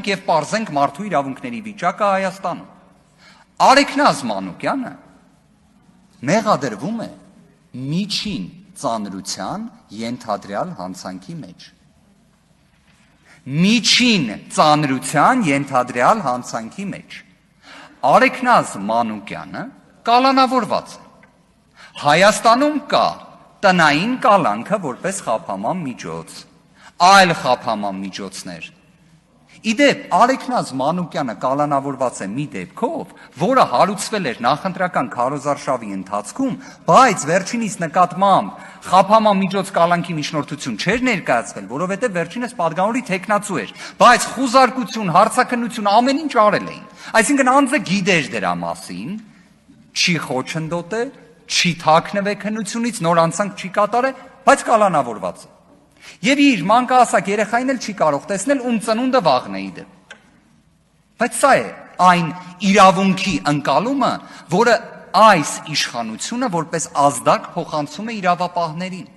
եւ պարզենք մարդու իրավունքների վիճակը Հայաստանում։ Արեգնազ Մանուկյանը մեղադրվում է միջին ծանրության ենթադրյալ հանցանքի մեջ։ Միջին ծանրության ենթադրյալ հանցանքի մեջ։ Արեգնազ Մանուկյանը կալանավորված է։ Հայաստանում կա տնային կալանքը որպես խափաման միջոց, այլ խափաման միջոցներ։ Իդեպ Արեգնազ Մանուկյանը կալանավորված է մի դեպքով, որը հարուցվել էր նախընտրական քարոզարշավի ընթացքում, բայց վերջինիս նկատմամբ խափաման միջոց կալանքի միջնորդություն չէր ներկայացվել, որովհետև վերջինս պատգամավորի թեկնածու էր, բայց խուզարկություն, հարցաքննություն ամեն ինչ արել էին։ Այսինքն անձը գիտեր դրա մասին, չի խոչընդոտել, չի թաքնվել քննությունից, նոր անցանք չի կատարել, բայց կալանավորված է։ Եվ իր մանկահասակ երեխային էլ չի կարող տեսնել, ում ծնունդը վաղն է իդեպ։ Բայց սա է այն իրավունքի ընկալումը, որը այս իշխանությունը որպես ազդակ փոխանցում է իրավապահներին։